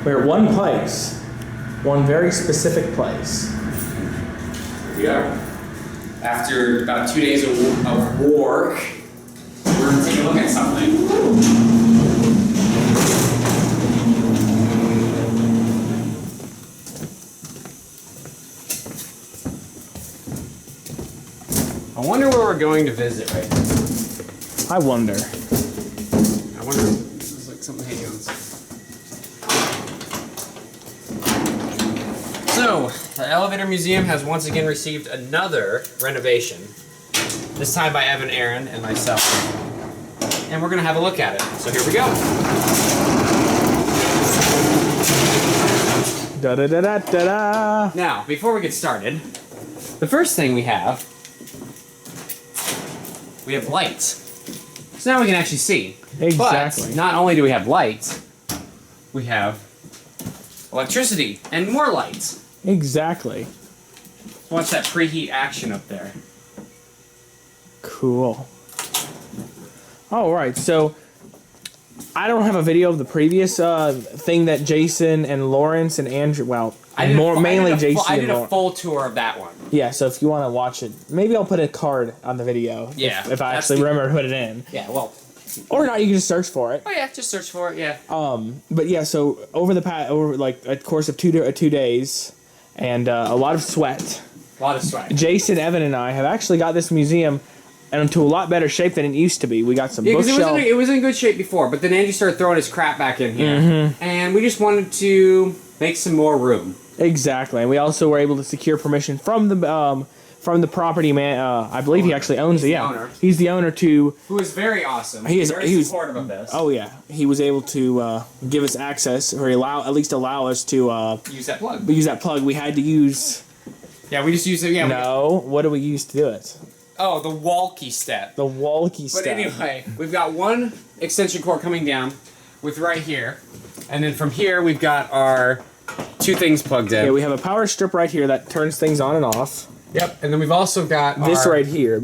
We're at one place. One very specific place. Here we are. After about 2 days of work, we're going to take a look at something. I wonder where we're going to visit right now. I wonder. I wonder if this is like something hanging on. So, the Elevator Museum has once again received another renovation. This time by Evan, Aaron, and myself. And we're going to have a look at it. So here we go. Da da da da da da. Now, before we get started, the first thing we have lights. So now we can actually see. Exactly. But not only do we have lights, we have electricity and more lights. Exactly. Watch that preheat action up there. Cool. All right, so I don't have a video of the previous thing that Jason and Lawrence and Andrew. Well, mainly Jason. I did a full tour of that one. Yeah, so if you want to watch it, maybe I'll put a card on the video. Yeah, if I actually remember to put it in. Yeah, well. Or not, you can just search for it. Oh yeah, just search for it. Yeah. But yeah, so over like a course of two days, and a lot of sweat. A lot of sweat. Jason, Evan, and I have actually got this museum into a lot better shape than it used to be. We got some bookshelves. It was in good shape before, but then Andrew started throwing his crap back in here, and we just wanted to make some more room. Exactly, and we also were able to secure permission from the property man. I believe he actually owns it. Yeah, he's the owner too. Who is very awesome. He was supportive of this. Oh yeah, he was able to give us access, or at least allow us to use that plug. Use that plug. We had to use. Yeah, we just used it. Yeah. No, what do we use to do it? Oh, the walkie step. The walkie step. But anyway, we've got one extension cord coming down with right here. And then from here, we've got our two things plugged in. Yeah, we have a power strip right here that turns things on and off. Yep, and then we've also got this right here.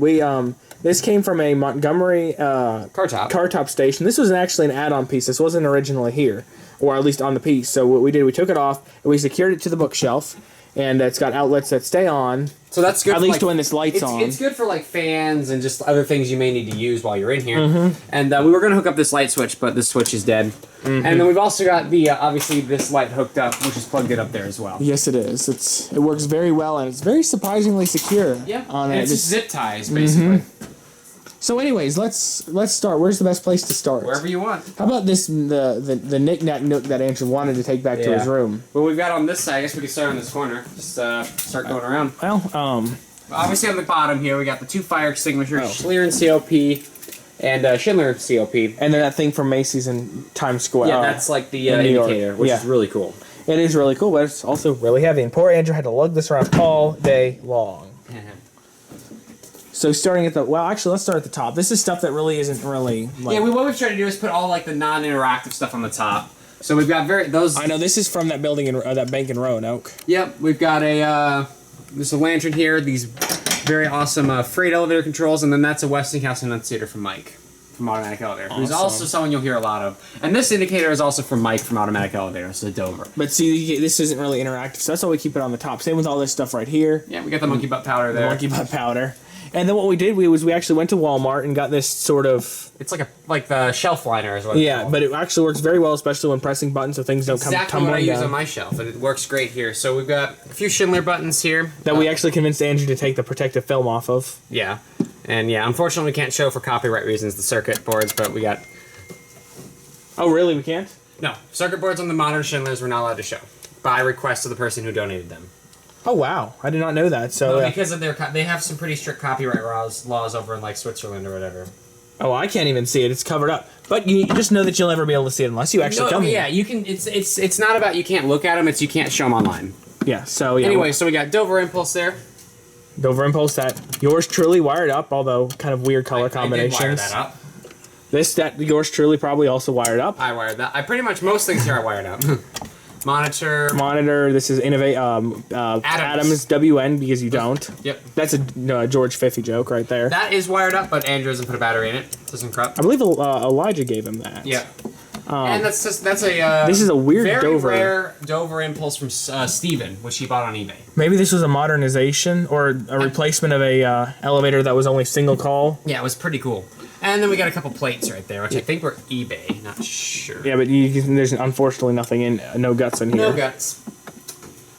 This came from a Montgomery car top station. This was actually an add-on piece. This wasn't originally here, or at least on the piece. So what we did, we took it off and we secured it to the bookshelf. And it's got outlets that stay on. So that's good. At least when this light's on. It's good for like fans and just other things you may need to use while you're in here. And we were going to hook up this light switch, but this switch is dead. And then we've also got the obviously this light hooked up, which is plugged in up there as well. Yes, it is. It works very well, and it's very surprisingly secure. Yeah. On and it's just zip ties basically. So, anyways, let's start. Where's the best place to start? Wherever you want. How about this the knick-knack nook that Andrew wanted to take back to his room? Well, we've got on this side. I guess we can start on this corner. Just start going around. Well, obviously on the bottom here we got the two fire extinguishers, Schlieren COP and Schindler COP. And then that thing from Macy's in Times Square. Yeah, that's like the indicator, which is really cool. It is really cool, but it's also really heavy. And poor Andrew had to lug this around all day long. So starting at actually, let's start at the top. This is stuff that really isn't really. What we've tried to do is put all like the non-interactive stuff on the top. So we've got those. I know this is from that building in that bank in Roanoke. Yep, we've got there's a lantern here. These very awesome freight elevator controls, and then that's a Westinghouse enunciator from Mike from Automatic Elevator. Awesome. Who's also someone you'll hear a lot of. And this indicator is also from Mike from Automatic Elevator, so Dover. But see, this isn't really interactive, so that's why we keep it on the top. Same with all this stuff right here. Yeah, we got the monkey butt powder there. The monkey butt powder. And then what we did was we actually went to Walmart and got this sort of... It's like the shelf liner is what it's called. But it actually works very well, especially when pressing buttons so things don't come tumbling down. Exactly what I use on my shelf, and it works great here. So we've got a few Schindler buttons here. That we actually convinced Andrew to take the protective film off of. Yeah. And yeah, unfortunately we can't show for copyright reasons the circuit boards, but we got... Oh, really? We can't? No. Circuit boards on the modern Schindlers we're not allowed to show, by request of the person who donated them. Oh wow! I did not know that. So because of they have some pretty strict copyright laws over in like Switzerland or whatever. Oh, I can't even see it. It's covered up. But you just know that you'll never be able to see it unless you actually come here. Yeah, you can. It's not about you can't look at them. It's you can't show them online. Yeah. So yeah. Anyway, so we got Dover Impulse there. Dover Impulse that yours truly wired up, although kind of weird color combinations. I did wire that up. That yours truly probably also wired up. I wired that. I pretty much most things here I wired up. Monitor. This is Adams WN because you don't. Yep. That's a George Fiffy joke right there. That is wired up, but Andrew hasn't put a battery in it. Doesn't corrupt. I believe Elijah gave him that. Yeah. And that's a this is a weird very Dover. rare Dover impulse from Steven, which he bought on eBay. Maybe this was a modernization or a replacement of a elevator that was only single call. Yeah, it was pretty cool. And then we got a couple plates right there, which I think were eBay. Not sure. Yeah, but there's unfortunately nothing in, no guts in here. No guts.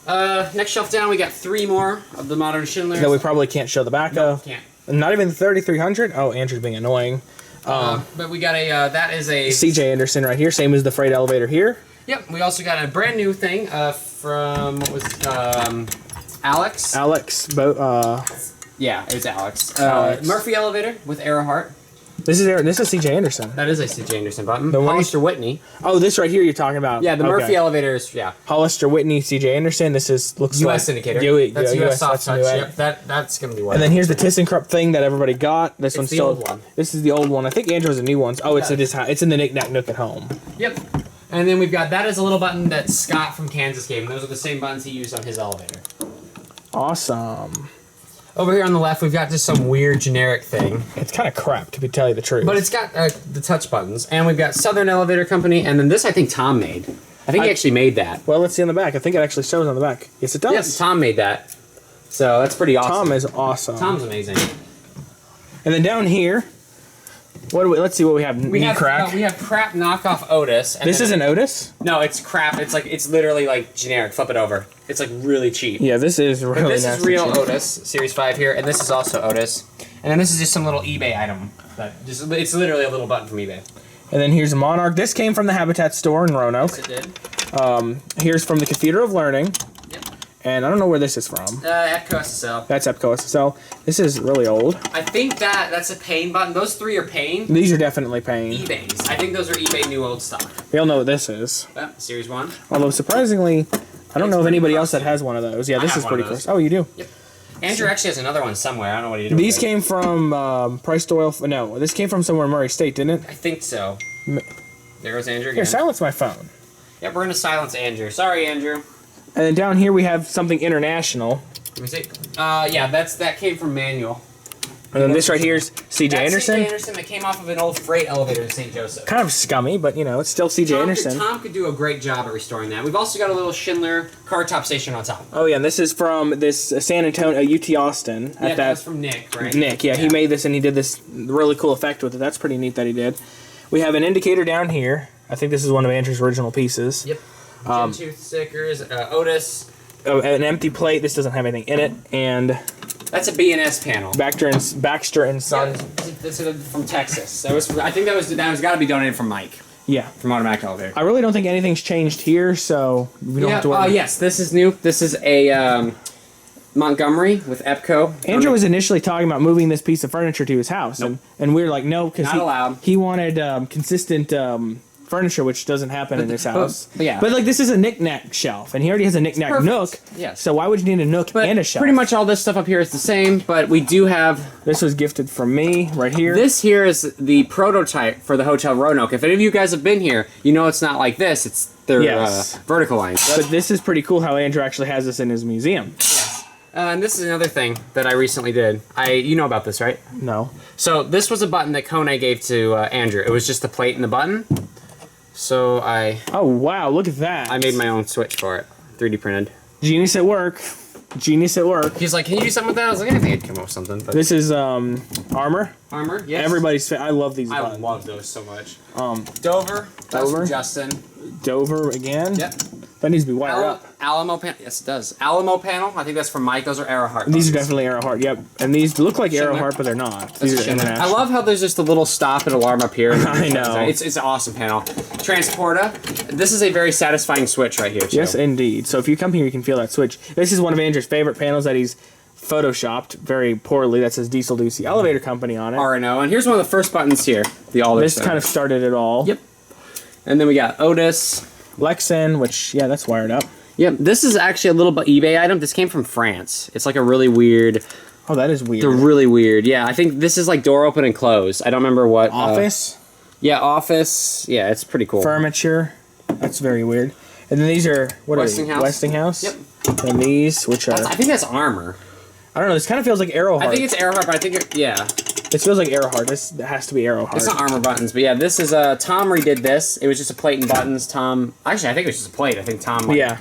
Next shelf down, we got 3 more of the modern Schindlers. That we probably can't show the back of. Can't. Not even the 3300. Oh, Andrew's being annoying. But we got a, that is a... C.J. Anderson right here, same as the freight elevator here. Yep, we also got a brand new thing from, what was it, Alex? Yeah, it was Alex. Murphy elevator with Earhart. This is C.J. Anderson. That is a C.J. Anderson button. The Hollister Whitney. Oh, this right here you're talking about. Yeah, the Murphy elevator is, yeah. Hollister Whitney, C.J. Anderson. This looks US like... indicator. That's US soft touch. Yep, that's going to be what. And then here's the ThyssenKrupp thing that everybody got. This one's the still... old one. This is the old one. I think Andrew has a new one. Oh, it's in the Knick Knack Nook at home. Yep. And then we've got, that is a little button that Scott from Kansas gave him. Those are the same buttons he used on his elevator. Awesome. Over here on the left, we've got just some weird generic thing. It's kind of crap, to tell you the truth. But it's got the touch buttons. And we've got Southern Elevator Company, and then this I think Tom made. I think he actually made that. Well, let's see on the back. I think it actually shows on the back. Yes, it does. Yes, Tom made that. So that's pretty awesome. Tom is awesome. Tom's amazing. And then down here, let's see what we have. We have crap knockoff Otis. This isn't Otis? No, it's crap. It's literally like generic. Flip it over. It's like really cheap. Yeah, this is really This nasty is real cheap. Otis, Series 5 here, and this is also Otis. And then this is just some little eBay item. It's literally a little button from eBay. And then here's a Monarch. This came from the Habitat store in Roanoke. Yes, it did. Here's from the Cathedral of Learning. Yep. And I don't know where this is from. EPCO SSL. That's EPCO SSL. This is really old. I think that's a Payne button. Those 3 are Payne. These are definitely Payne. eBay's. I think those are eBay new old stock. We all know what this is. Series 1. Although, surprisingly, I don't know of anybody else that has one of those. Yeah, this is pretty close. Oh, you do? Yep. Andrew actually has another one somewhere. I don't know what he did. These came from Priced Oil. No, this came from somewhere in Murray State, didn't it? I think so. There goes Andrew again. Here, silence my phone. Yep, we're going to silence Andrew. Sorry, Andrew. And then down here we have something international. Let me see. Yeah, that came from Manual. And then this right here is C.J. Anderson. C.J. Anderson that came off of an old freight elevator in St. Joseph. Kind of scummy, but you know, it's still C.J. Anderson. Tom could do a great job at restoring that. We've also got a little Schindler car top station on top. Oh yeah, and this is from this San Antonio, UT Austin. Yeah, that was from Nick, right? Nick, yeah, he made this and he did this really cool effect with it. That's pretty neat that he did. We have an indicator down here. I think this is one of Andrew's original pieces. Yep. Gem tooth stickers, Otis. Oh, an empty plate. This doesn't have anything in it, and that's a B&S panel. Baxter and Sons. Yeah, this is from Texas. I think that was got to be donated from Mike. Yeah. From Automatic Elevator. I really don't think anything's changed here, so we don't have to worry. Yes, this is new. This is a Montgomery with EPCO. Andrew was initially talking about moving this piece of furniture to his house, and we were like, no, because he wanted consistent furniture, which doesn't happen in his house. But like this is a knick-knack shelf, and he already has a knick-knack nook. Yes. So why would you need a nook and a shelf? Pretty much all this stuff up here is the same, but we do have... This was gifted from me right here. This here is the prototype for the Hotel Roanoke. If any of you guys have been here, you know it's not like this. It's their vertical line. But this is pretty cool how Andrew actually has this in his museum. Yes. And this is another thing that I recently did. You know about this, right? No. So this was a button that Kone gave to Andrew. It was just the plate and the button. So Oh wow! Look at that. I made my own switch for it, 3D printed. Genius at work. Genius at work. He's like, "Can you do something with that?" I was like, "I think I'd come up with something." But this is armor. Armor. Yes. Everybody's. I love these. I buttons. love those so much. Dover. That's from Justin. Dover again. Yep. That needs to be wired up. Alamo panel. Yes, it does. Alamo panel. I think that's from Mike. Those are Earhart. These are definitely Earhart. Yep. And these look like Earhart, but they're not. These are international. I love how there's just a little stop and alarm up here. I know. It's an awesome panel. Transporta. This is a very satisfying switch right here, too. Yes, indeed. So if you come here, you can feel that switch. This is one of Andrew's favorite panels that he's photoshopped very poorly. That says Diesel Ducey Elevator Company on it. RNO. And here's one of the first buttons here. The Alder. This kind of started it all. Yep. And then we got Otis. Lexan, which, yeah, that's wired up. Yep, this is actually a little eBay item. This came from France. It's like a really weird... Oh, that is weird. They're really weird. Yeah, I think this is like door open and close. I don't remember what... Office? Yeah, office. Yeah, it's pretty cool. Furniture. That's very weird. And then these are... What Westinghouse. Are they? Westinghouse? Yep. And these, which are... I think that's armor. I don't know, this kind of feels like Earhart. I think it's Earhart, but I think yeah. This feels like Arrowheart. This has to be Arrowheart. It's not armor buttons, but yeah, this is Tom redid this. It was just a plate and buttons. Tom, actually, I think it was just a plate. I think Tom. Yeah.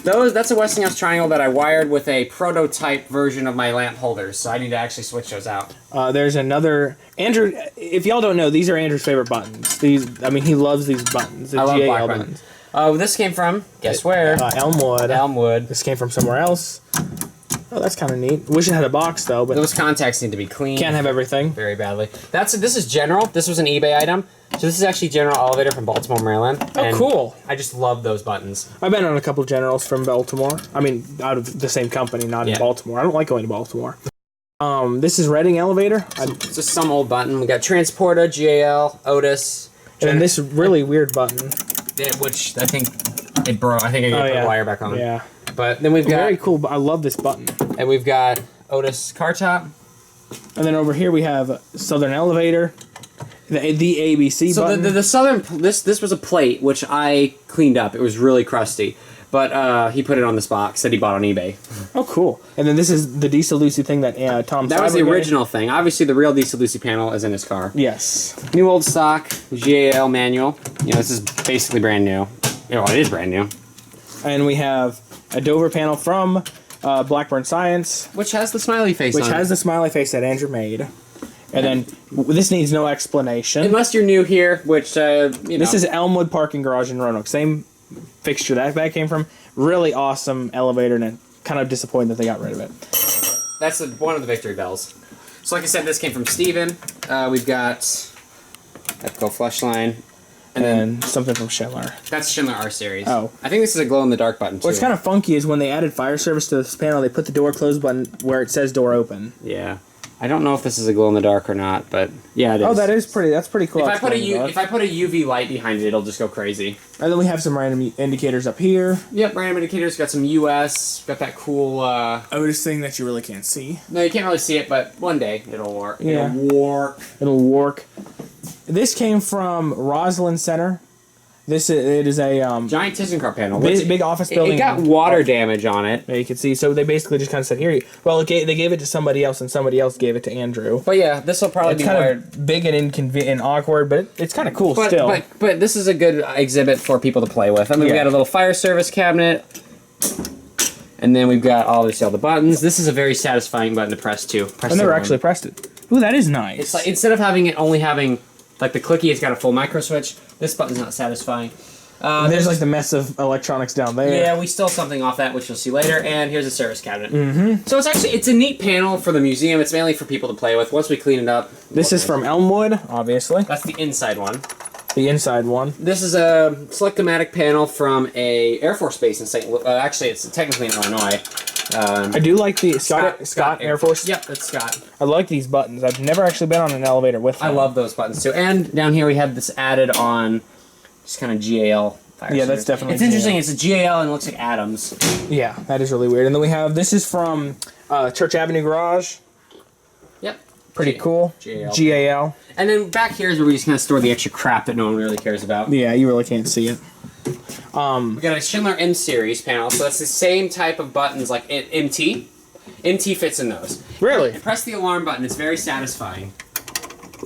That's a Westinghouse triangle that I wired with a prototype version of my lamp holders, so I need to actually switch those out. There's another Andrew. If y'all don't know, these are Andrew's favorite buttons. I mean, he loves these buttons. The I love GAL black buttons. Oh, this came from, guess where? Elmwood. Elmwood. This came from somewhere else. Oh, that's kind of neat. Wish it had a box though, but those contacts need to be clean. Can't have everything. Very badly. This is General. This was an eBay item. So this is actually General Elevator from Baltimore, Maryland. Oh, cool. I just love those buttons. I've been on a couple Generals from Baltimore. I mean, out of the same company, not in Baltimore. I don't like going to Baltimore. This is Reading Elevator. It's just some old button. We got Transporta, GAL, Otis. And then this really weird button. Which I think it broke. I think I got the wire back on. Yeah. But then we've got... Very cool. I love this button. And we've got Otis car top. And then over here we have Southern Elevator. The ABC button. So the Southern... This was a plate, which I cleaned up. It was really crusty. But he put it on this box that he bought on eBay. Oh, cool. And then this is the Diesel Lucy thing that Tom... That was the original thing. Obviously, the real Diesel Lucy panel is in his car. Yes. New old stock GAL manual. You know, this is basically brand new. You know, it is brand new. And we have a Dover panel from Blackburn Science. Which has the smiley face on it. Which has the smiley face that Andrew made. And then this needs no explanation. Unless you're new here, which, you know. This is Elmwood Parking Garage in Roanoke. Same fixture that came from. Really awesome elevator, and kind of disappointed that they got rid of it. That's one of the victory bells. So like I said, this came from Steven. We've got Echo Flush Line. And then something from Schindler. That's Schindler R Series. Oh. I think this is a glow-in-the-dark button, too. What's kind of funky is when they added fire service to this panel, they put the door close button where it says door open. Yeah. I don't know if this is a glow-in-the-dark or not, but yeah, it is. Oh, that's pretty cool. If I put a UV light behind it, it'll just go crazy. And then we have some random indicators up here. Yep, random indicators. Got some US. Got that cool... Otis thing that you really can't see. No, you can't really see it, but one day it'll work. Yeah. It'll work. This came from Roslyn Center. It is a giant ThyssenKrupp panel. Big office building. It got water damage on it. Yeah, you can see. So they basically just kind of said, "Here." Well, they gave it to somebody else, and somebody else gave it to Andrew. But yeah, this will probably be kind of big and inconvenient and awkward, but it's kind of cool still. But this is a good exhibit for people to play with. I mean, we got a little fire service cabinet, and then we've got all the buttons. This is a very satisfying button to press too. I never actually pressed it. Ooh, that is nice. It's like instead of only having like the clicky, it's got a full micro switch. This button's not satisfying. There's like the mess of electronics down there. Yeah, we stole something off that, which you'll see later. And here's a service cabinet. Mm-hmm. So it's a neat panel for the museum. It's mainly for people to play with. Once we clean it up. This is from Elmwood, obviously. That's the inside one. The inside one. This is a Selectomatic panel from a Air Force base in St. Louis. Actually, it's technically in Illinois. I do like the Scott Air Force. Yep, that's Scott. I like these buttons. I've never actually been on an elevator with them. I love those buttons too. And down here we have this added on, just kind of GAL. Yeah, that's definitely. It's interesting. It's a GAL and it looks like atoms. Yeah, that is really weird. And then we have this is from Church Avenue Garage. Yep. Pretty cool. GAL. And then back here is where we just kind of store the extra crap that no one really cares about. Yeah, you really can't see it. We got a Schindler M Series panel, so that's the same type of buttons like MT. MT fits in those. Really? And press the alarm button. It's very satisfying.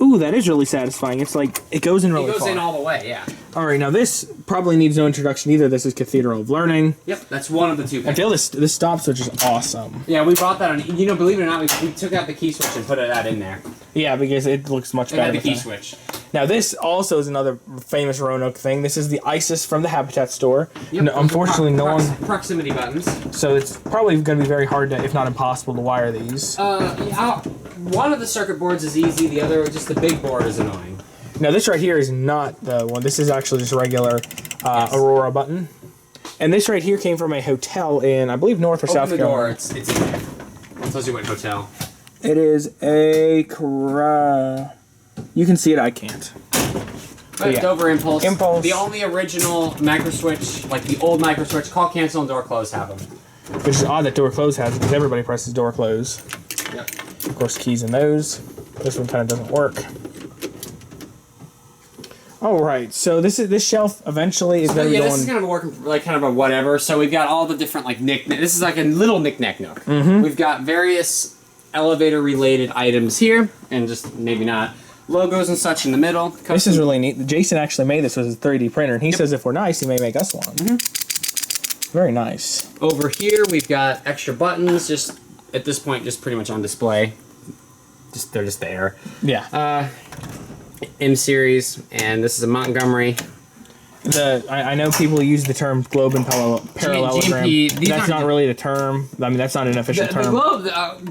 Ooh, that is really satisfying. It's like, it goes in really far. It goes in all the way, yeah. Alright, now this probably needs no introduction either. This is Cathedral of Learning. Yep, that's one of the two. I feel this stop switch is awesome. Yeah, we bought that on, believe it or not, we took out the key switch and put that in there. Yeah, because it looks much better. It had the key switch. Now this also is another famous Roanoke thing. This is the ISIS from the Habitat store. Yep, no, unfortunately, no one... Proximity buttons. So it's probably going to be very hard to, if not impossible, to wire these. One of the circuit boards is easy, the other, just the big board is annoying. Now this right here is not the one. This is actually just a regular Aurora button. And this right here came from a hotel in, I believe, North or South Carolina. Open the door, it's in there. It tells you what hotel. It is a... You can see it, I can't. But yeah. Dover Impulse. Impulse. The only original micro switch, like the old micro switch, call, cancel, and door close have them. Which is odd that door close has it, because everybody presses door close. Yep. Of course, keys in those. This one kind of doesn't work. All right, so this shelf eventually is going to be going... this is kind of a working, like kind of a whatever. So we've got all the different like knick-knack. This is like a little knick-knack nook. Mm-hmm. We've got various elevator-related items here, and just maybe not logos and such in the middle. This is really neat. Jason actually made this with his 3D printer, and he says if we're nice, he may make us one. Very nice. Over here, we've got extra buttons, just at this point, just pretty much on display. They're just there. Yeah. M series, and this is a Montgomery. I know people use the term globe and parallelogram. GMP, that's not really the term. I mean, that's not an official term. The globe,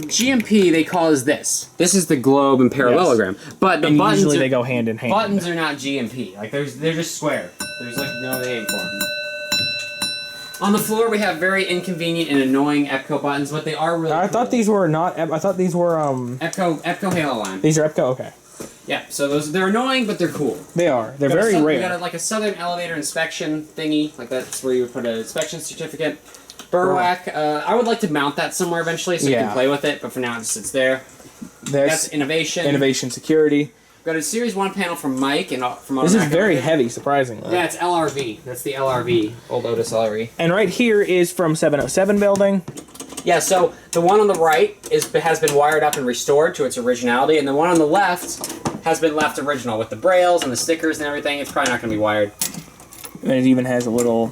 GMP, they call as this. This is the globe and parallelogram. Yes. But the buttons usually they go hand in hand. Buttons are not GMP. Like they're just square. There's like no name for them. On the floor, we have very inconvenient and annoying Epco buttons, but they are really. I thought these were not. I thought these were Epco Halo line. These are Epco. Okay. Yeah, so they're annoying, but they're cool. They are. They're very rare. We got like a Southern Elevator inspection thingy, like that's where you would put an inspection certificate. Burwack. I would like to mount that somewhere eventually, so you can play with it. But for now, it just sits there. That's innovation. Innovation security. We've got a Series 1 panel from Mike and from. This is very heavy, surprisingly. Yeah, it's LRV. That's the LRV, old Otis LRV. And right here is from 707 building. Yeah, so the one on the right has been wired up and restored to its originality, and the one on the left has been left original with the brails and the stickers and everything. It's probably not going to be wired. And it even has a little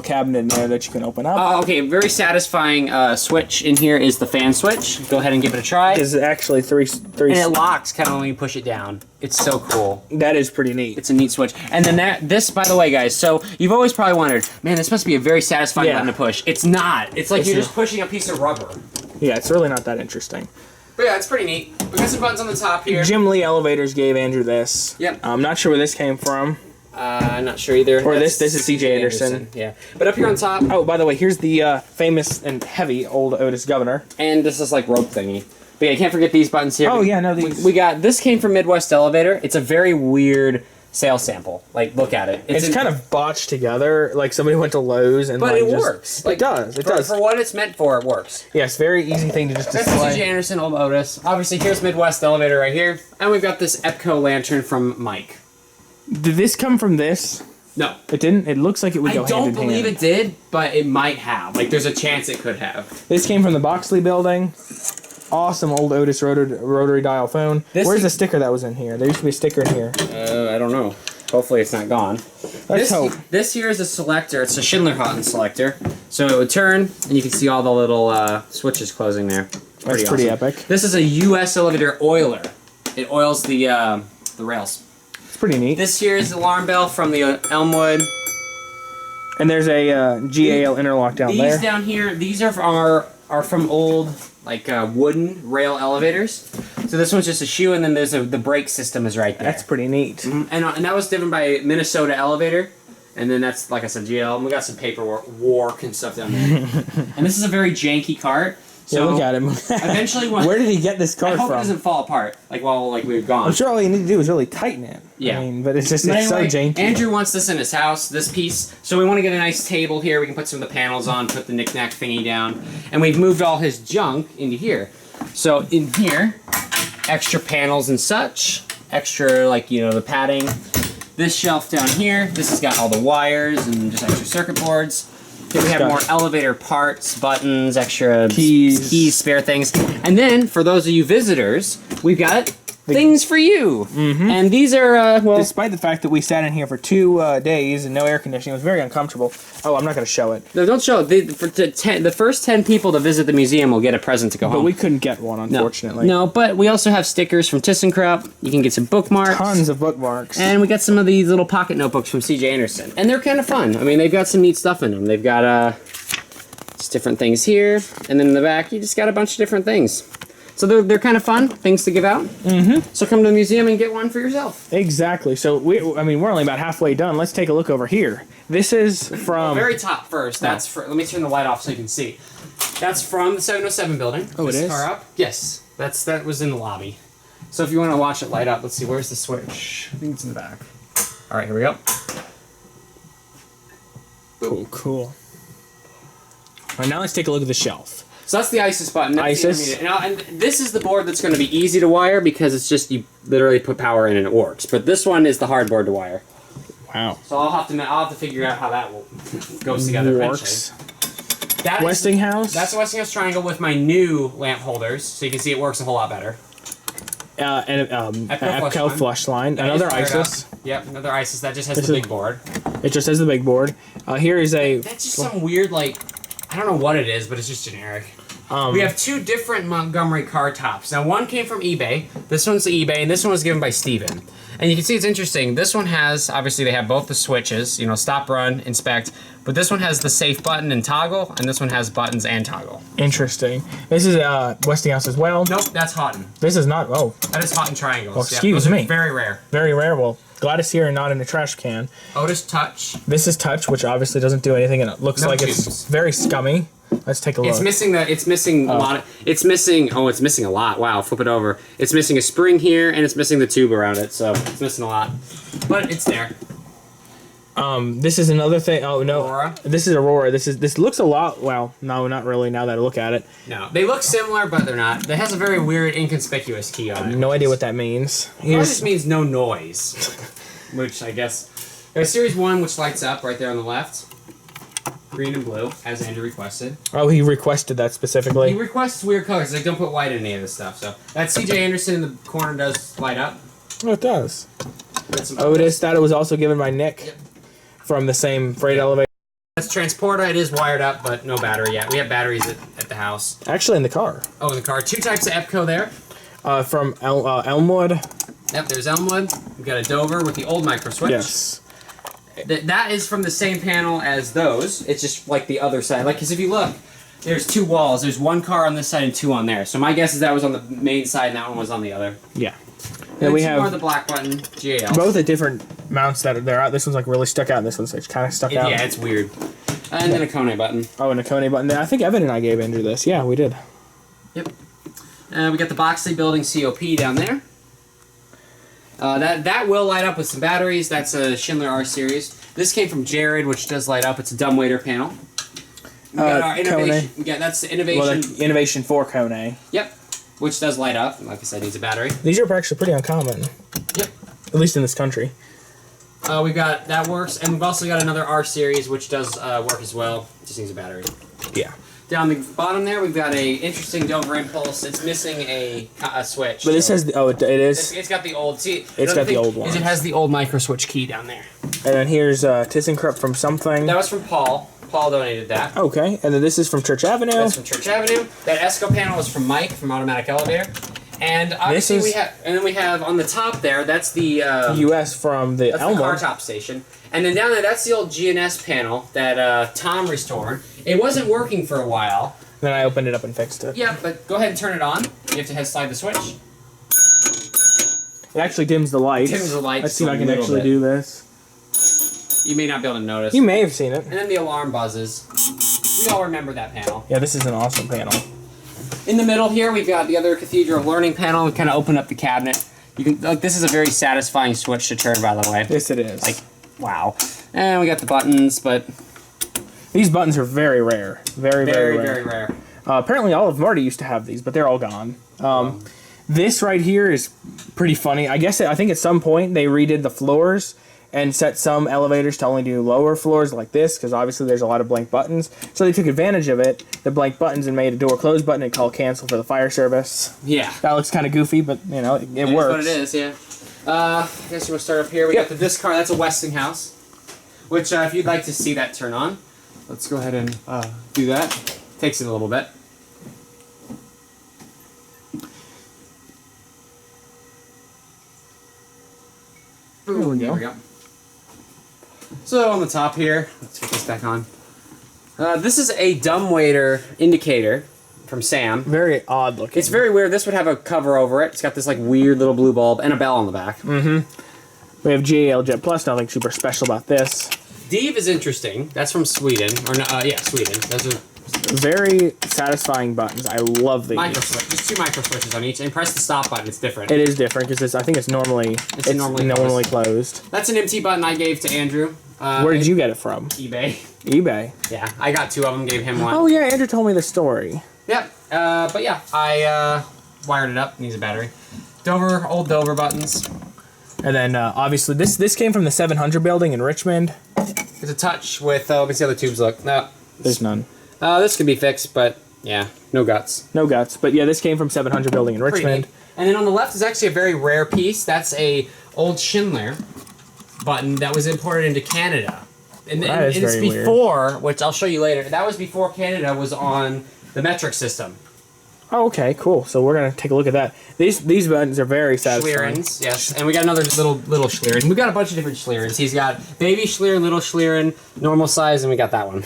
cabinet in there that you can open up. Okay, very satisfying switch in here is the fan switch. Go ahead and give it a try. It's actually three. And it locks kind of when you push it down. It's so cool. That is pretty neat. It's a neat switch. And then this, by the way, guys, so you've always probably wondered, man, this must be a very satisfying button to push. It's not. It's like you're just pushing a piece of rubber. Yeah, it's really not that interesting. But yeah, it's pretty neat. We got some buttons on the top here. Jim Lee Elevators gave Andrew this. Yep. I'm not sure where this came from. I'm not sure either. Or this is C.J. Anderson. Yeah. But up here on top... Oh, by the way, here's the famous and heavy old Otis Governor. And this is like rope thingy. But yeah, you can't forget these buttons here. Oh, yeah, no, these... This came from Midwest Elevator. It's a very weird sales sample. Like, look at it. It's kind of botched together. Like, somebody went to Lowe's and But it works. It does. It does. For what it's meant for, it works. Yeah, it's a very easy thing to just display. That's C.J. Anderson, old Otis. Obviously, here's Midwest Elevator right here. And we've got this Epco lantern from Mike. Did this come from this? No. It didn't? It looks like it would go hand in hand. I don't believe it did, but it might have. Like, there's a chance it could have. This came from the Boxley building. Awesome old Otis rotary dial phone. Where's the sticker that was in here? There used to be a sticker in here. I don't know. Hopefully it's not gone. Let's hope. This here is a selector. It's a Schindler-Houghton selector. So it would turn, and you can see all the little switches closing there. That's pretty epic. This is a U.S. Elevator oiler. It oils the rails. It's pretty neat. This here is the alarm bell from the Elmwood. And there's a GAL interlock down there. These down here, these are from old wooden rail elevators. So this one's just a shoe, and then there's the brake system is right there. That's pretty neat. Mm-hmm. And that was driven by Minnesota Elevator. And then that's, like I said, GL. And we got some paperwork and stuff down there. And this is a very janky cart. So yeah, look at him. Eventually, where did he get this cart from? I hope it doesn't fall apart, while we've gone. I'm sure all you need to do is really tighten it. Yeah. I mean, but it's so janky. Andrew wants this in his house, this piece. So we want to get a nice table here. We can put some of the panels on, put the knick-knack thingy down. And we've moved all his junk into here. So in here, extra panels and such. Extra, the padding. This shelf down here, this has got all the wires and just extra circuit boards. Here we have more elevator parts, buttons, extra keys, spare things. And then, for those of you visitors, we've got things for you. Mm-hmm. And these are, despite the fact that we sat in here for 2 days and no air conditioning, it was very uncomfortable. Oh, I'm not going to show it. No, don't show it. The first 10 people to visit the museum will get a present to go home. But we couldn't get one, unfortunately. No, but we also have stickers from ThyssenKrupp. You can get some bookmarks. Tons of bookmarks. And we got some of these little pocket notebooks from C.J. Anderson. And they're kind of fun. I mean, they've got some neat stuff in them. They've got just different things here. And then in the back, you just got a bunch of different things. So they're kind of fun things to give out. Mm-hmm. So come to the museum and get one for yourself. Exactly. So we're only about halfway done. Let's take a look over here. This is from very top first. That's let me turn the light off so you can see. That's from the 707 building. Oh, it is? Car up. Yes. That was in the lobby. So if you want to watch it light up, let's see. Where's the switch? I think it's in the back. All right, here we go. Cool. All right, now let's take a look at the shelf. So that's the ISIS button. That's ISIS. And this is the board that's going to be easy to wire because it's just you literally put power in and it works. But this one is the hard board to wire. Wow. So I'll have to figure out how that goes together eventually. Westinghouse. That's a Westinghouse triangle with my new lamp holders, so you can see it works a whole lot better. And Epco flush line. Another ISIS. Yep, another ISIS. That just has the big board. It just has the big board. Here is a... That's just some weird, like... I don't know what it is, but it's just generic. We have two different Montgomery car tops. Now, one came from eBay. This one's eBay, and this one was given by Steven. And you can see it's interesting. This one has, obviously, they have both the switches. You know, stop, run, inspect. But this one has the safe button and toggle, and this one has buttons and toggle. Interesting. This is Westinghouse as well. Nope, that's Houghton. This is not... Oh. That is Houghton triangles. Well, excuse me. Very rare. Very rare. Well, glad it's here and not in a trash can. Otis Touch. This is Touch, which obviously doesn't do anything, and it looks like tubes. It's very scummy. Let's take a look. It's missing a lot. It's missing a lot. Wow, flip it over. It's missing a spring here, and it's missing the tube around it, so it's missing a lot. But it's there. This is another thing. Oh no, Aurora. This is Aurora. This looks a lot. Well, no, not really. Now that I look at it. No, they look similar, but they're not. It has a very weird, inconspicuous key on it. No idea what that means. It just means no noise, which I guess. There's Series 1, which lights up right there on the left. Green and blue, as Andrew requested. Oh, he requested that specifically. He requests weird colors. Like, don't put white in any of this stuff. So that CJ Anderson in the corner does light up. Oh, it does. Otis. That was also given by Nick. Yep. From the ssame freight elevator. That's Transporter. It is wired up, but no battery yet. We have batteries at the house. Actually, in the car. Oh, in the car. Two types of EPCO there. From Elmwood. Yep, there's Elmwood. We've got a Dover with the old micro switch. Yes. That is from the same panel as those. It's just like the other side. Like, because if you look, there's two walls. There's one car on this side and two on there. So my guess is that was on the main side and that one was on the other. Yeah. And we have the black button GAL. Both at different mounts that they're out. This one's like really stuck out, and this one's like kind of stuck out. Yeah, it's weird. And then a Kone button. Oh, and a Kone button. I think Evan and I gave Andrew this. Yeah, we did. Yep. We got the Boxley Building COP down there. That will light up with some batteries. That's a Schindler R Series. This came from Jared, which does light up. It's a dumbwaiter panel. We got our Innovation. Kone. That's the Innovation. Well, the Innovation 4 Kone. Yep. Which does light up. Like I said, needs a battery. These are actually pretty uncommon. Yep. At least in this country. We got that works, and we've also got another R Series, which does work as well. Just needs a battery. Yeah. Down the bottom there, we've got a interesting Dover Impulse. It's missing a switch. But this has the, it is. It's got the old. See, it's got the old one. It has the old micro switch key down there. And then here's ThyssenKrupp from something. That was from Paul. Paul donated that. Okay, and then this is from Church Avenue. That's from Church Avenue. That ESCO panel is from Mike from Automatic Elevator. And obviously we have on the top there, that's the US from the Elmwood. The car top station. And then down there, that's the old GNS panel that Tom restored. It wasn't working for a while. Then I opened it up and fixed it. Yeah, but go ahead and turn it on. You have to slide the switch. It actually dims the lights. Dims the lights. Let's see if I can actually do this. You may not be able to notice. You may have seen it. And then the alarm buzzes. We all remember that panel. Yeah, this is an awesome panel. In the middle here, we've got the other Cathedral Learning panel. We kind of open up the cabinet. You can this is a very satisfying switch to turn, by the way. Yes, it is. Like, wow. And we got the buttons, but these buttons are very rare. Very rare. Very rare. Apparently, all of Marty used to have these, but they're all gone. This right here is pretty funny. I think at some point they redid the floors and set some elevators to only do lower floors like this, because obviously there's a lot of blank buttons. So they took advantage of it, the blank buttons, and made a door close button and called cancel for the fire service. Yeah. That looks kind of goofy, but you know, it works. That's what it is, yeah. I guess we'll start up here. We got this car, that's a Westinghouse, which if you'd like to see that turn on, let's go ahead and do that. Takes it a little bit. Ooh, there we go. So on the top here, let's put this back on. This is a dumbwaiter indicator from Sam. Very odd looking. It's very weird. This would have a cover over it. It's got this like weird little blue bulb and a bell on the back. Mm-hmm. We have GAL Jet Plus. Nothing super special about this. Div is interesting. That's from Sweden. Or no, yeah, Sweden. Those are very satisfying buttons. I love these. Micro switch. Just two micro switches on each, and press the stop button. It's different. It is different because I think it's normally closed. That's an MT button I gave to Andrew. Where did you get it from? eBay. eBay. Yeah, I got two of them. Gave him one. Oh yeah, Andrew told me the story. Yep. But yeah, I wired it up. Needs a battery. Old Dover buttons. And then obviously this came from the 700 building in Richmond. It's a touch with. Let me see how the tubes look. No, there's none. This could be fixed, but yeah, no guts. No guts. But yeah, this came from 700 Building in Richmond. And then on the left is actually a very rare piece. That's a old Schindler button that was imported into Canada. And it's before, which I'll show you later, that was before Canada was on the metric system. Oh, okay, cool. So we're gonna take a look at that. These buttons are very satisfying. Schlierens, yes. And we got another little Schlieren. We got a bunch of different Schlierens. He's got baby Schlieren, little Schlieren, normal size, and we got that one.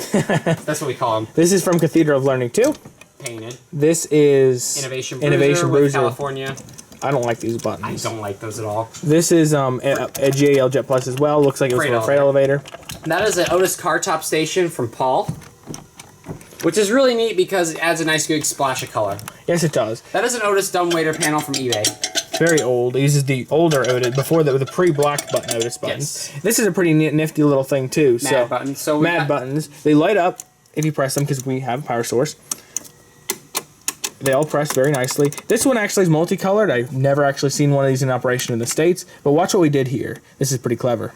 That's what we call him. This is from Cathedral of Learning 2. Painted. This is Innovation Bruiser. California. I don't like these buttons. I don't like those at all. This is a GAL Jet Plus as well. Looks like it was from a freight elevator. That is an Otis car top station from Paul. Which is really neat because it adds a nice good splash of color. Yes, it does. That is an Otis dumbwaiter panel from eBay. Very old. This is the older Otis, before the pre-black button Otis buttons. Yes. This is a pretty nifty little thing too. Mad buttons. Mad buttons. They light up if you press them because we have a power source. They all press very nicely. This one actually is multicolored. I've never actually seen one of these in operation in the States, but watch what we did here. This is pretty clever.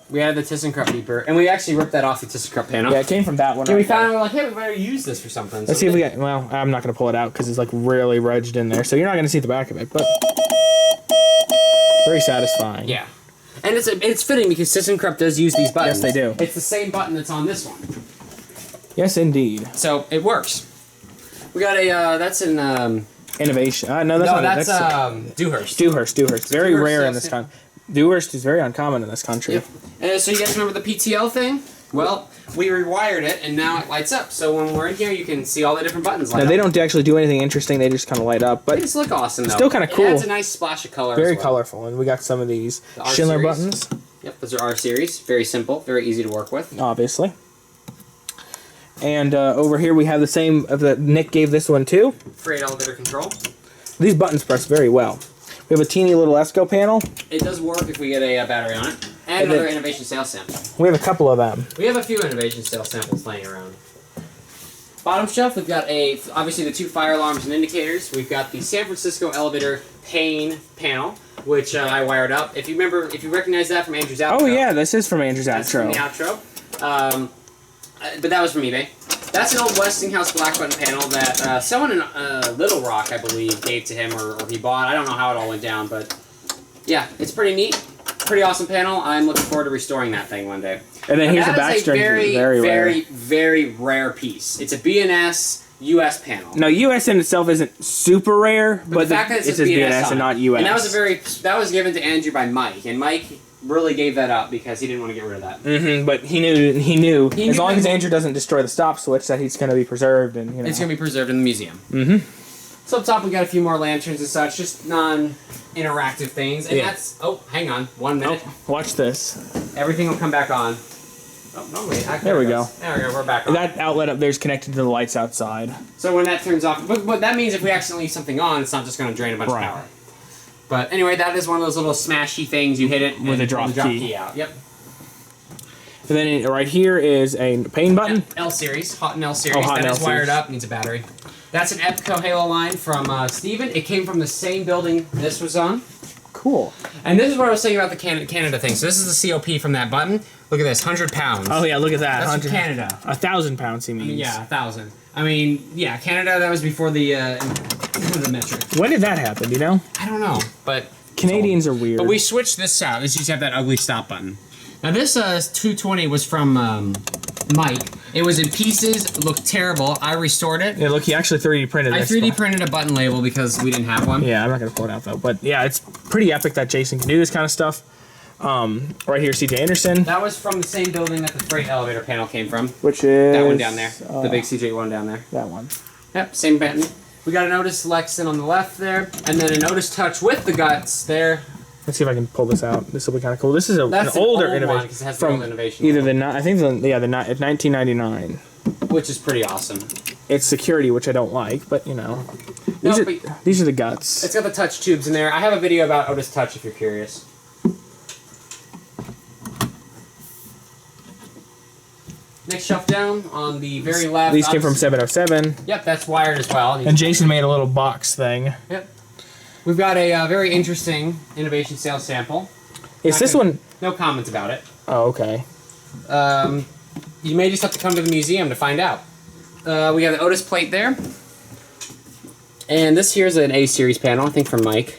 We had the ThyssenKrupp beeper, and we actually ripped that off the ThyssenKrupp panel. Yeah, it came from that one. Yeah, we found it, we're like, hey, we better use this for something. Let's see if we get, well, I'm not going to pull it out because it's like really wedged in there, so you're not going to see the back of it, but very satisfying. Yeah. And it's fitting because ThyssenKrupp does use these buttons. Yes, they do. It's the same button that's on this one. Yes, indeed. So, it works. We got a, that's an, Innovation. No, that's Dewhurst. Dewhurst. Very rare in this time. Dewhurst is very uncommon in this country. Yep. So you guys remember the PTL thing? Well, we rewired it, and now it lights up. So when we're in here, you can see all the different buttons light up. They don't actually do anything interesting. They just kind of light up. But they just look awesome, though. Still kind of cool. It adds a nice splash of color Very colorful. And we got some of these Schindler buttons. Yep, those are R-Series. Very simple. Very easy to work with. Obviously. And over here we have the same, Nick gave this one too. Freight elevator control. These buttons press very well. We have a teeny little ESCO panel. It does work if we get a battery on it. And another innovation sales sample. We have a couple of them. We have a few innovation sales samples laying around. Bottom shelf, we've got obviously the two fire alarms and indicators. We've got the San Francisco elevator pane panel, which I wired up. If you recognize that from Andrew's outro. Oh yeah, this is from Andrew's outro. That's from the outro. But that was from eBay. That's an old Westinghouse black button panel that someone in Little Rock, I believe, gave to him or he bought. I don't know how it all went down, but yeah, it's pretty neat. Pretty awesome panel. I'm looking forward to restoring that thing one day. And then here's the backstring. Very rare piece. It's a B&S US panel. Now, US in itself isn't super rare, but the fact that it says B&S and not US. And that was given to Andrew by Mike, and Mike really gave that up because he didn't want to get rid of that. Mm-hmm, but he knew as long as Andrew doesn't destroy the stop switch that he's going to be preserved, and it's going to be preserved in the museum. Mm-hmm. So up top we got a few more lanterns and such, just non-interactive things. And that's hang on, 1 minute. Oh, watch this. Everything will come back on. Oh no, wait. There we go. There we go. We're back on. That outlet up there is connected to the lights outside. So when that turns off, but that means if we accidentally leave something on, it's not just going to drain a bunch of power. But anyway, that is one of those little smashy things. You hit it with a drop key out. Yep. And then right here is a pane button. L series, hot and L series. That is wired up. Needs a battery. That's an EPCO Halo line from Steven. It came from the same building this was on. Cool. And this is what I was saying about the Canada thing. So this is the COP from that button. Look at this, 100 pounds. Oh yeah, look at that. That's from Canada. 1,000 pounds, he means. I mean, yeah, 1,000. I mean, yeah, Canada. That was before the metric. When did that happen? Do you know? I don't know, but Canadians are weird. But we switched this out. This used to have that ugly stop button. Now this 220 was from Mike. It was in pieces. It looked terrible. I restored it. Yeah, look, he actually 3D printed it. I 3D printed a button label because we didn't have one. Yeah, I'm not gonna pull it out though. But yeah, it's pretty epic that Jason can do this kind of stuff. Right here, CJ Anderson. That was from the same building that the freight elevator panel came from. Which is that one down there. The big CJ one down there. That one. Yep, same button. We got an Otis Lexan on the left there, and then an Otis Touch with the guts there. Let's see if I can pull this out. This will be kind of cool. This is an older innovation because it has from innovation. Either it's 1999, which is pretty awesome. It's security, which I don't like, but you know, these are the guts. It's got the touch tubes in there. I have a video about Otis Touch if you're curious. Next shelf down on the very left. These came from 707. Yep, that's wired as well. And Jason made a little box thing. Yep. We've got a very interesting innovation sales sample. Is this one? No comments about it. Oh, okay. you may just have to come to the museum to find out. We have the Otis plate there. And this here's an A-series panel, I think from Mike.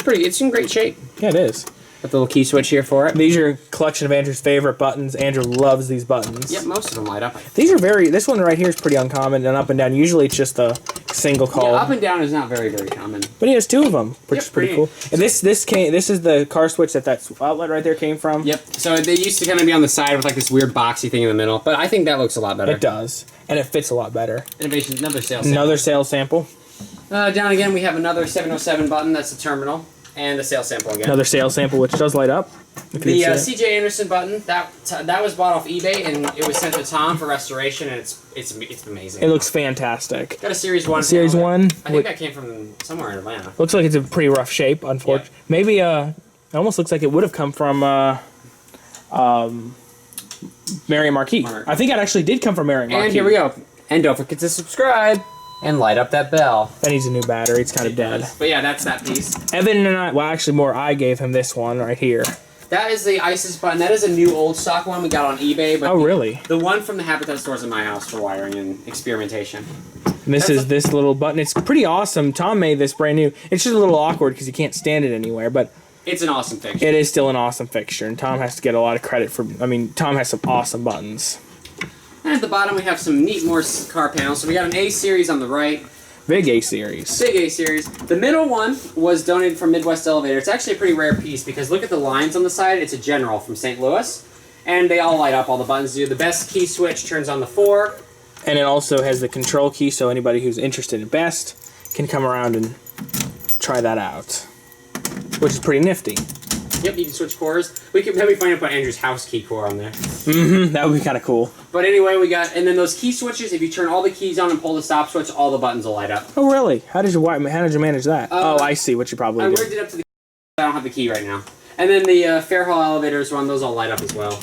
It's in great shape. Yeah, it is. Got the little key switch here for it. These are a collection of Andrew's favorite buttons. Andrew loves these buttons. Yep, most of them light up. These are this one right here is pretty uncommon, and up and down, usually it's just a single call. Yeah, up and down is not very, very common. But he has two of them, which is pretty cool. And this is the car switch that outlet right there came from. Yep, so they used to kind of be on the side with like this weird boxy thing in the middle, but I think that looks a lot better. It does, and it fits a lot better. Innovation, another sales sample. Another sales sample. Down again, we have another 707 button, that's the terminal, and the sales sample again. Another sales sample, which does light up. The CJ Anderson button, that was bought off eBay, and it was sent to Tom for restoration, and it's amazing. It looks fantastic. Got a Series 1. Series 1. I think that came from somewhere in Atlanta. Looks like it's a pretty rough shape, unfortunately. Yeah. Maybe, it almost looks like it would have come from, Marion Marquis. I think it actually did come from Marion Marquis. And here we go. And don't forget to subscribe and light up that bell. That needs a new battery. It's kind of dead. But yeah, that's that piece. Evan and I gave him this one right here. That is the ISIS button. That is a new old stock one we got on eBay. But really? The one from the Habitat stores in my house for wiring and experimentation. And this is this little button. It's pretty awesome. Tom made this brand new. It's just a little awkward because you can't stand it anywhere, but it's an awesome fixture. It is still an awesome fixture, and Tom has to get a lot of credit for. I mean, Tom has some awesome buttons. And at the bottom we have some neat more car panels. So we got an A-series on the right. Big A-series. Big A-series. The middle one was donated from Midwest Elevator. It's actually a pretty rare piece because look at the lines on the side. It's a General from St. Louis. And they all light up. All the buttons do. The best key switch turns on the 4. And it also has the control key, so anybody who's interested in best can come around and try that out. Which is pretty nifty. Yep, you can switch cores. That'd be funny to put Andrew's house key core on there. That would be kind of cool. But anyway, and then those key switches, if you turn all the keys on and pull the stop switch, all the buttons will light up. Oh, really? How did you manage that? I see what you probably did. I rigged it up to the I don't have the key right now. And then the Fair Hall elevators run, those all light up as well.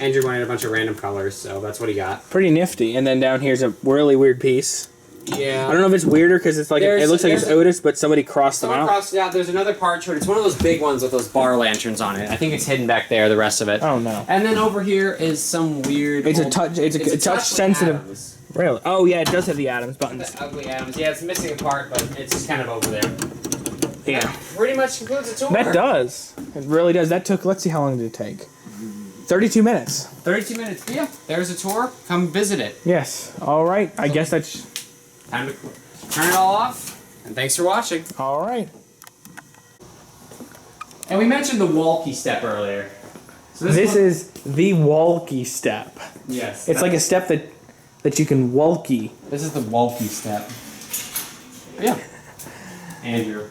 Andrew wanted a bunch of random colors, so that's what he got. Pretty nifty. And then down here's a really weird piece. Yeah. I don't know if it's weirder because it's like it looks like it's Otis, but somebody crossed them out. Crossed it out. There's another part to it. It's one of those big ones with those bar lanterns on it. I think it's hidden back there. The rest of it. Oh no. And then over here is some weird. It's a touch. It's a touch sensitive. Really? Oh yeah, it does have the Adams buttons. The ugly Adams. Yeah, it's missing a part, but it's just kind of over there. Yeah. That pretty much concludes the tour. That does. It really does. That took. Let's see how long did it take. 32 minutes. 32 minutes. Yeah. There's a tour. Come visit it. Yes. All right. I guess that's time to turn it all off. And thanks for watching. All right. And we mentioned the walkie step earlier. So this is the walkie step. Yes. It's like a step that you can walkie. This is the walkie step. Yeah. Andrew.